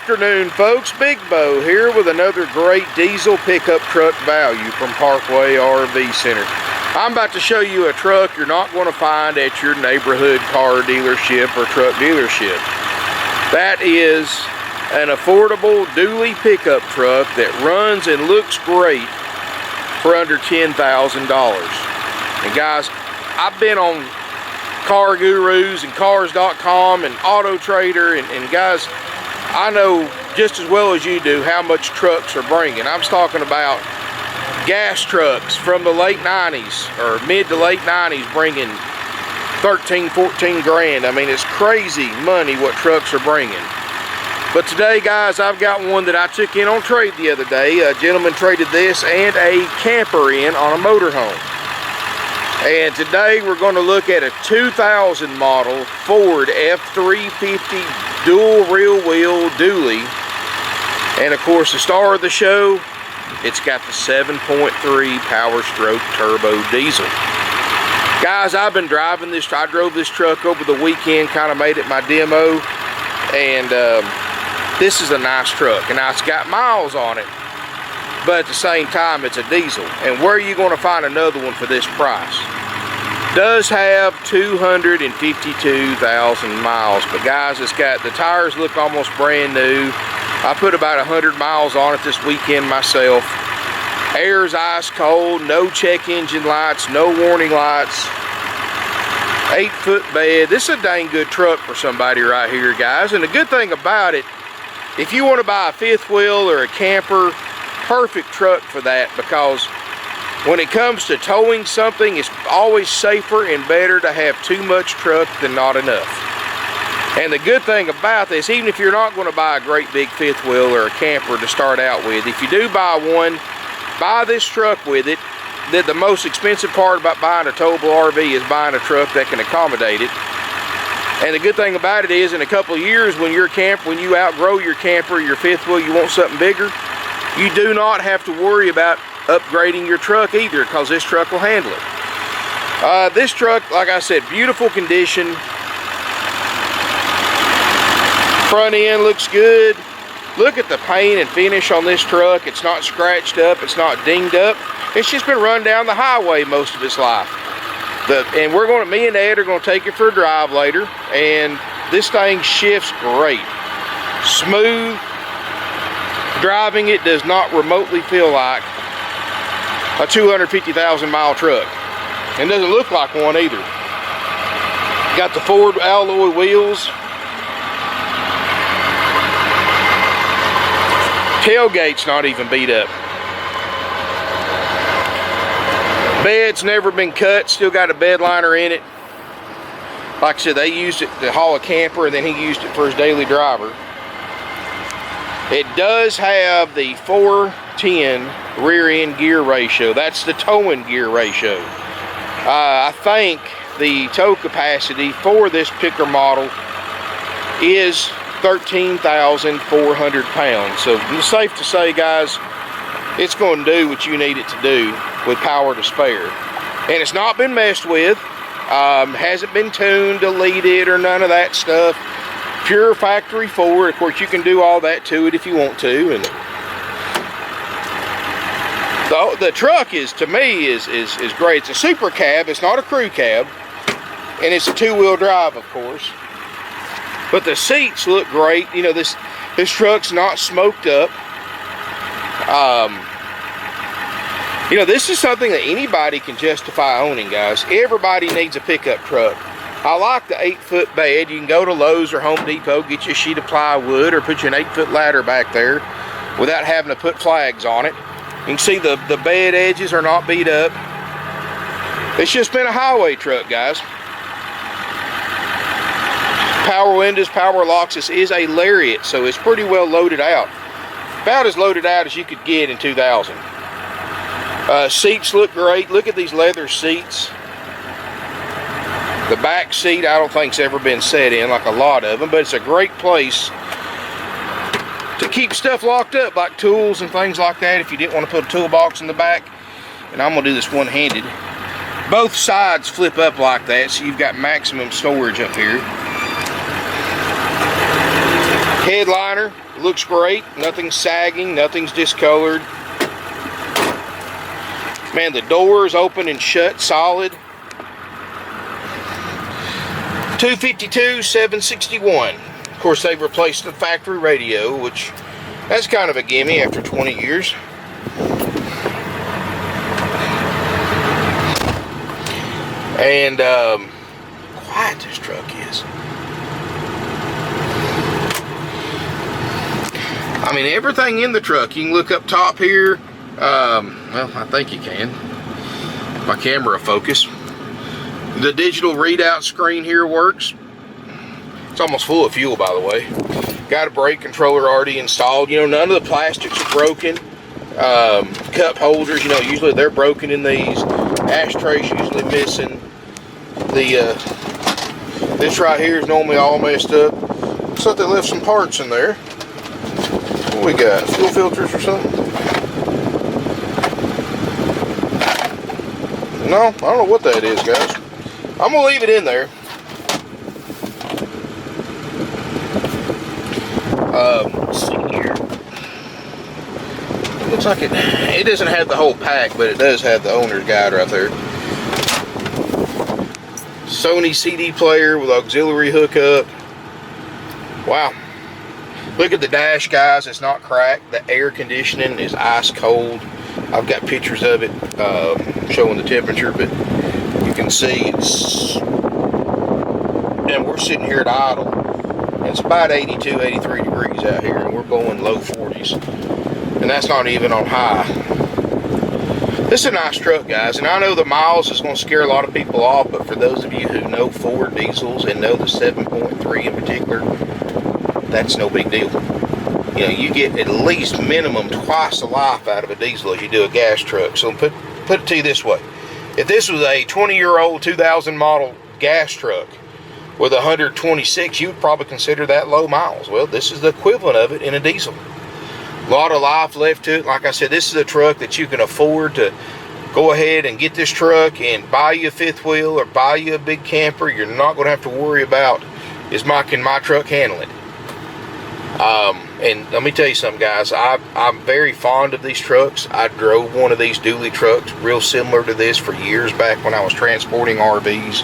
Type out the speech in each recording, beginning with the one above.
afternoon, folks. Big Bo here with another great diesel pickup truck value from Parkway RV Center. I'm about to show you a truck you're not going to find at your neighborhood car dealership or truck dealership. That is an affordable dually pickup truck that runs and looks great for under $10,000. And guys, I've been on Car Gurus and Cars.com and Auto Trader, and guys, I know just as well as you do how much trucks are bringing. I'm talking about gas trucks from the late 90s or mid to late 90s bringing 13, 14 grand. I mean, it's crazy money what trucks are bringing. But today, guys, I've got one that I took in on trade the other day. A gentleman traded this and a camper in on a motorhome. And today we're going to look at a 2000 model Ford F350 dual rear wheel dually. And of course, the star of the show, it's got the 7.3 Powerstroke turbo diesel. Guys, I've been driving this. I drove this truck over the weekend, kind of made it my demo. And this is a nice truck. And now it's got miles on it, but at the same time, it's a diesel. And where are you going to find another one for this price? Does have 252,000 miles, but guys, it's got, the tires look almost brand new. I put about 100 miles on it this weekend myself. Air's ice cold, no check engine lights, no warning lights. 8-foot bed. This is a dang good truck for somebody right here, guys. And the good thing about it, if you want to buy a fifth wheel or a camper, perfect truck for that, because when it comes to towing something, it's always safer and better to have too much truck than not enough. And the good thing about this, even if you're not going to buy a great big fifth wheel or a camper to start out with, if you do buy one, buy this truck with it. The most expensive part about buying a towable RV is buying a truck that can accommodate it. And the good thing about it is, in a couple of years, when you outgrow your camper, your fifth wheel, you want something bigger, you do not have to worry about upgrading your truck either, because this truck will handle it. This truck, like I said, beautiful condition. Front end looks good. Look at the paint and finish on this truck. It's not scratched up, it's not dinged up. It's just been run down the highway most of its life. Me and Ed are going to take it for a drive later, and this thing shifts great. Smooth. Driving it does not remotely feel like a 250,000 mile truck. And doesn't look like one either. Got the Ford alloy wheels. Tailgate's not even beat up. Bed's never been cut, still got a bed liner in it. Like I said, they used it to haul a camper, and then he used it for his daily driver. It does have the 4:10 rear end gear ratio. That's the towing gear ratio. I think the tow capacity for this picker model is 13,400 pounds. So it's safe to say, guys, it's going to do what you need it to do with power to spare. And it's not been messed with. Hasn't been tuned, deleted, or none of that stuff. Pure factory Ford. Of course, you can do all that to it if you want to. And the truck is, to me, is great. It's a super cab. It's not a crew cab, and it's a two-wheel drive, of course. But the seats look great. You know, this truck's not smoked up. You know, this is something that anybody can justify owning, guys. Everybody needs a pickup truck. I like the 8-foot bed. You can go to Lowe's or Home Depot, get you a sheet of plywood, or put you an 8-foot ladder back there without having to put flags on it. You can see the bed edges are not beat up. It's just been a highway truck, guys. Power windows, power locks. This is a Lariat, so it's pretty well loaded out. About as loaded out as you could get in 2000. Seats look great. Look at these leather seats. The back seat, I don't think's ever been set in, like a lot of them, but it's a great place to keep stuff locked up, like tools and things like that, if you didn't want to put a toolbox in the back. And I'm going to do this one-handed. Both sides flip up like that, so you've got maximum storage up here. Headliner looks great. Nothing's sagging, nothing's discolored. Man, the doors open and shut solid. 252, 761. Of course, they've replaced the factory radio, which that's kind of a gimme after 20 years. And quiet this truck is. I mean, everything in the truck. You can look up top here. Well, I think you can. My camera focus. The digital readout screen here works. It's almost full of fuel, by the way. Got a brake controller already installed. You know, none of the plastics are broken. Cup holders, you know, usually they're broken in these. Ashtrays usually missing. This right here is normally all messed up. Looks like they left some parts in there. What we got? Fuel filters or something? No, I don't know what that is, guys. I'm gonna leave it in there. Let's see here. Looks like it doesn't have the whole pack, but it does have the owner's guide right there. Sony CD player with auxiliary hookup. Wow. Look at the dash, guys. It's not cracked. The air conditioning is ice cold. I've got pictures of it showing the temperature, but you can see it's, and we're sitting here at idle. It's about 82, 83 degrees out here, and we're going low 40s. And that's not even on high. This is a nice truck, guys, and I know the miles is going to scare a lot of people off, but for those of you who know Ford diesels and know the 7.3 in particular, that's no big deal. You know, you get at least minimum twice the life out of a diesel as you do a gas truck. So put it to you this way. If this was a 20-year-old 2000 model gas truck with 126, you would probably consider that low miles. Well, this is the equivalent of it in a diesel. A lot of life left to it. Like I said, this is a truck that you can afford to go ahead and get this truck and buy you a fifth wheel or buy you a big camper. You're not going to have to worry about, can my truck handle it? And let me tell you something, guys. I'm very fond of these trucks. I drove one of these dually trucks real similar to this for years back when I was transporting RVs.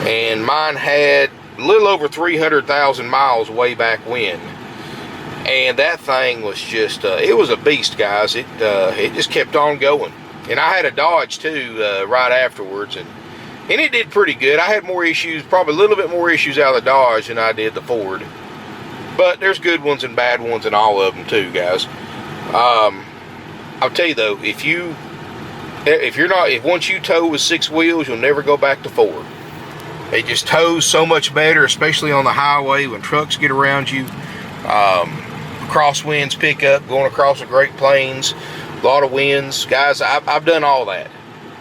And mine had a little over 300,000 miles way back when. And that thing was just, it was a beast, guys. It just kept on going. And I had a Dodge too right afterwards, and it did pretty good. I had more issues, probably a little bit more issues out of the Dodge than I did the Ford. But there's good ones and bad ones in all of them too, guys. I'll tell you though, if once you tow with 6 wheels, you'll never go back to 4. It just tows so much better, especially on the highway when trucks get around you. Crosswinds pick up, going across the Great Plains, a lot of winds. Guys, I've done all that.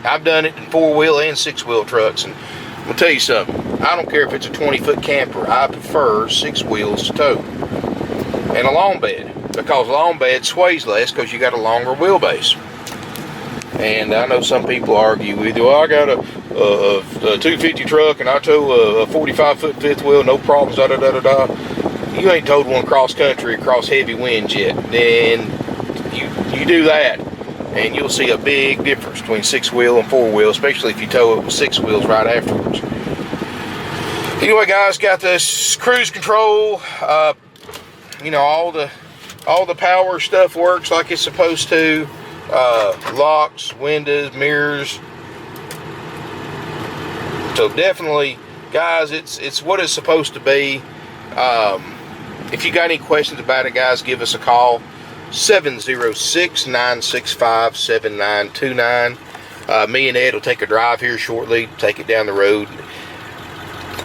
I've done it in 4-wheel and 6-wheel trucks, and I'm gonna tell you something. I don't care if it's a 20-foot camper. I prefer 6 wheels to tow. And a long bed, because a long bed sways less because you got a longer wheelbase. And I know some people argue with you, well, I got a 250 truck and I tow a 45-foot fifth wheel, no problems, da-da-da-da-da. You ain't towed one cross country across heavy winds yet. Then you do that, and you'll see a big difference between 6-wheel and 4-wheel, especially if you tow it with 6 wheels right afterwards. Anyway, guys, got this cruise control. You know, all the power stuff works like it's supposed to. Locks, windows, mirrors. So definitely, guys, it's what it's supposed to be. If you got any questions about it, guys, give us a call. 706-965-7929. Me and Ed will take a drive here shortly, take it down the road.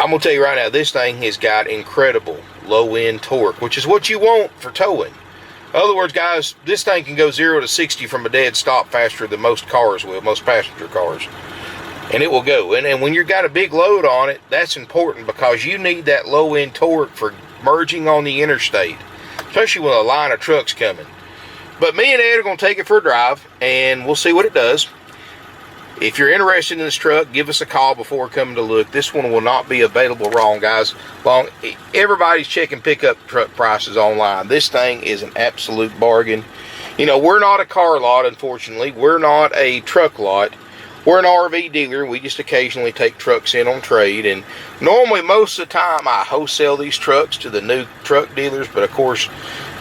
I'm going to tell you right now, this thing has got incredible low-end torque, which is what you want for towing. In other words, guys, this thing can go 0 to 60 from a dead stop faster than most cars will, most passenger cars. And it will go. And when you've got a big load on it, that's important because you need that low-end torque for merging on the interstate, especially with a line of trucks coming. But me and Ed are going to take it for a drive, and we'll see what it does. If you're interested in this truck, give us a call before coming to look. This one will not be available long, guys. Everybody's checking pickup truck prices online. This thing is an absolute bargain. You know, we're not a car lot, unfortunately. We're not a truck lot. We're an RV dealer. We just occasionally take trucks in on trade. And normally, most of the time, I wholesale these trucks to the new truck dealers. But, of course,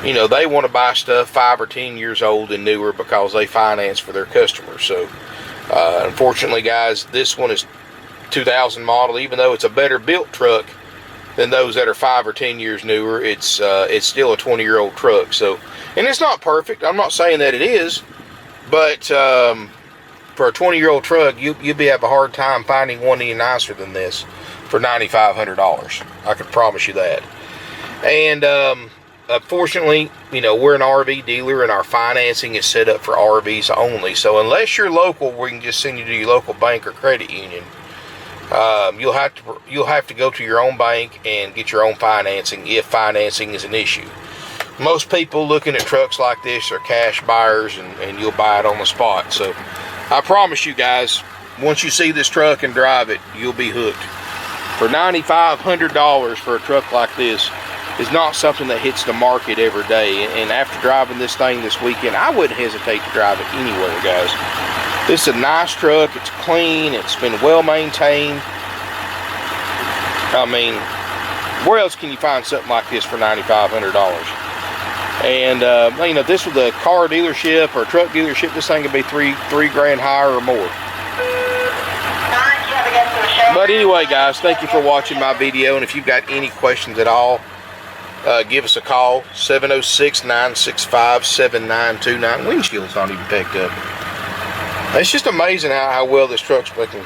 you know, they want to buy stuff 5 or 10 years old and newer because they finance for their customers. So, unfortunately, guys, this one is 2000 model. Even though it's a better built truck than those that are 5 or 10 years newer, it's still a 20-year-old truck. So, and it's not perfect. I'm not saying that it is, but for a 20-year-old truck, you'll have a hard time finding one any nicer than this for $9,500. I can promise you that. And unfortunately, you know, we're an RV dealer, and our financing is set up for RVs only. So unless you're local, we can just send you to your local bank or credit union. You'll have to go to your own bank and get your own financing if financing is an issue. Most people looking at trucks like this are cash buyers, and you'll buy it on the spot. So I promise you guys, once you see this truck and drive it, you'll be hooked. For $9,500 for a truck like this is not something that hits the market every day. And after driving this thing this weekend, I wouldn't hesitate to drive it anywhere, guys. This is a nice truck. It's clean. It's been well maintained. I mean, where else can you find something like this for $9,500? And you know, this was a car dealership or a truck dealership, this thing could be three grand higher or more. But anyway, guys, thank you for watching my video. And if you've got any questions at all, give us a call, 706-965-7929. Windshield's not even picked up. It's just amazing how well this truck's taken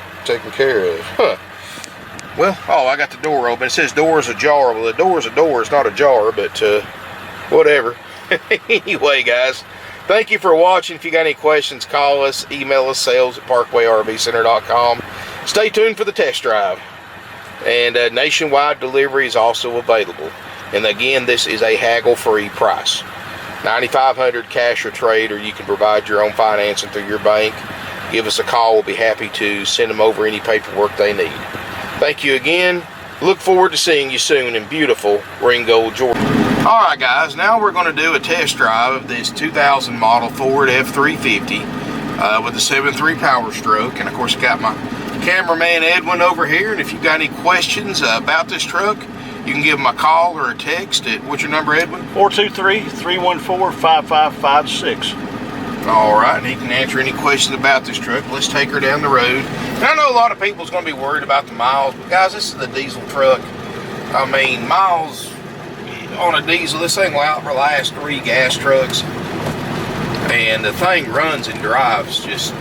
care of. Huh. Well, oh, I got the door open. It says door is ajar. Well, the door is a door. It's not a jar, but whatever. Anyway, guys, thank you for watching. If you got any questions, call us, email us, sales@parkwayrvcenter.com. Stay tuned for the test drive. And nationwide delivery is also available. And again, this is a haggle-free price. $9,500 cash or trade, or you can provide your own financing through your bank. Give us a call. We'll be happy to send them over any paperwork they need. Thank you again. Look forward to seeing you soon in beautiful Ringgold, Georgia. Alright, guys, now we're going to do a test drive of this 2000 model Ford F350 with the 7.3 Powerstroke. And of course, I got my cameraman Edwin over here. And if you've got any questions about this truck, you can give him a call or a text at, what's your number, Edwin? 423-314-5556. Alright, and he can answer any questions about this truck. Let's take her down the road. And I know a lot of people's going to be worried about the miles, but guys, this is a diesel truck. I mean, miles on a diesel, this thing will outlast 3 gas trucks. And the thing runs and drives just,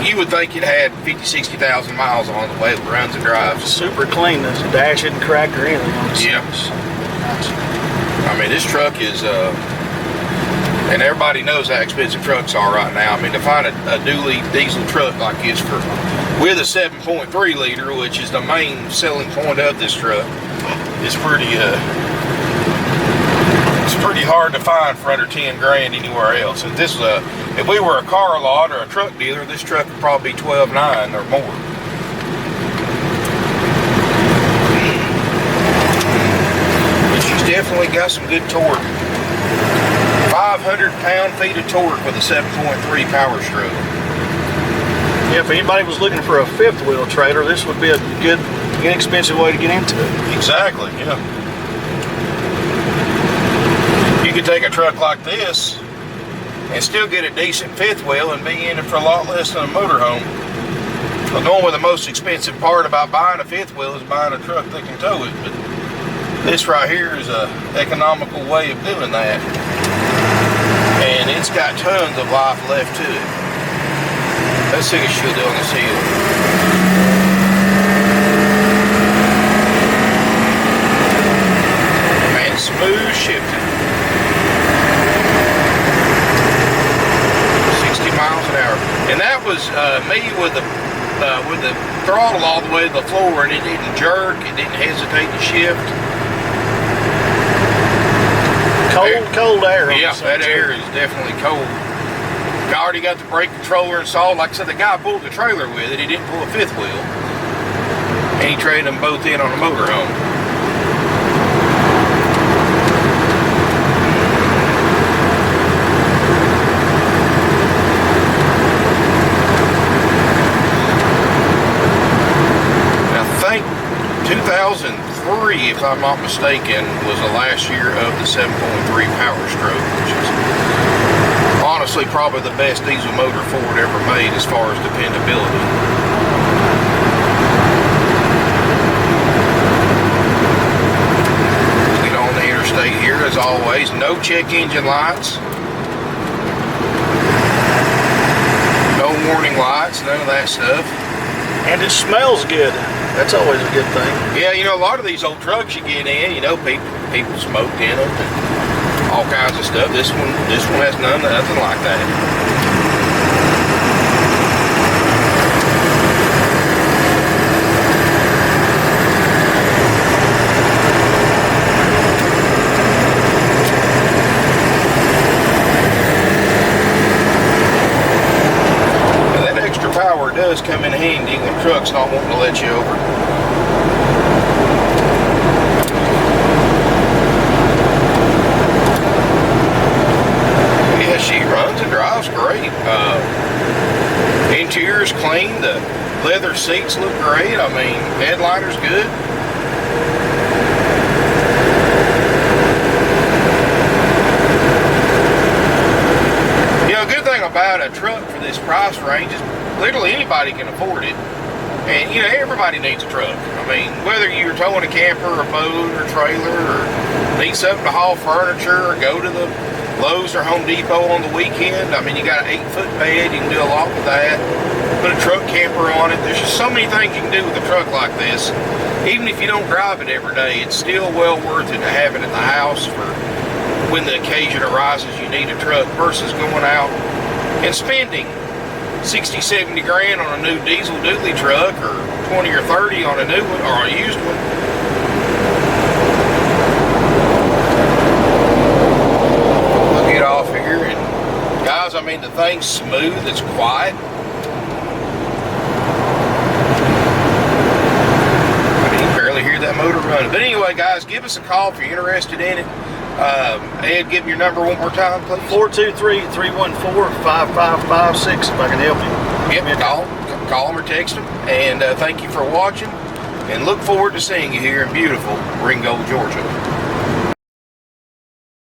you would think it had 50,000-60,000 miles on the way it runs and drives. Super clean. There's a dash isn't cracked or anything on it. Yeah. I mean, this truck is, and everybody knows how expensive trucks are right now. I mean, to find a dually diesel truck like this with a 7.3 liter, which is the main selling point of this truck, is it's pretty hard to find for under 10 grand anywhere else. If this was if we were a car lot or a truck dealer, this truck would probably be 12.9 or more. But she's definitely got some good torque. 500 pound-feet of torque with a 7.3 Powerstroke. Yeah, if anybody was looking for a fifth wheel trailer, this would be a good, inexpensive way to get into it. Exactly, yeah. You could take a truck like this and still get a decent fifth wheel and be in it for a lot less than a motorhome. Well, going with the most expensive part about buying a fifth wheel is buying a truck that can tow it. But this right here is a economical way of doing that. And it's got tons of life left to it. Let's see what she'll do on this hill. Man, smooth shifting. 60 miles an hour. And that was me with the throttle all the way to the floor, and it didn't jerk, it didn't hesitate to shift. Cold air. Yeah, that air is definitely cold. I already got the brake controller installed. Like I said, the guy pulled the trailer with it. He didn't pull a fifth wheel. And he traded them both in on a motorhome. And I think 2003, if I'm not mistaken, was the last year of the 7.3 Powerstroke, which is honestly probably the best diesel motor Ford ever made as far as dependability. Get on the interstate here as always. No check engine lights. No warning lights, none of that stuff. And it smells good. That's always a good thing. Yeah, you know, a lot of these old trucks you get in, you know, people smoked in them and all kinds of stuff. This one has nothing like that. Power does come in handy when truck's not wanting to let you over. Yeah, she runs and drives great. Interior's clean. The leather seats look great. I mean, headliner's good. You know, a good thing about a truck for this price range is literally anybody can afford it. And, you know, everybody needs a truck. I mean, whether you're towing a camper or boat or trailer or need something to haul furniture or go to the Lowe's or Home Depot on the weekend. I mean, you got an 8-foot bed. You can do a lot with that. Put a truck camper on it. There's just so many things you can do with a truck like this. Even if you don't drive it every day, it's still well worth it to have it at the house for when the occasion arises you need a truck versus going out and spending 60, 70 grand on a new diesel dually truck or 20 or 30 on a new one or a used one. We'll get off here and guys, I mean, the thing's smooth, it's quiet. I mean, you can barely hear that motor running. But anyway, guys, give us a call if you're interested in it. Ed, give me your number one more time, please. 423-314-5556 if I can help you. Yep, call them or text them. And thank you for watching. And look forward to seeing you here in beautiful Ringgold, Georgia.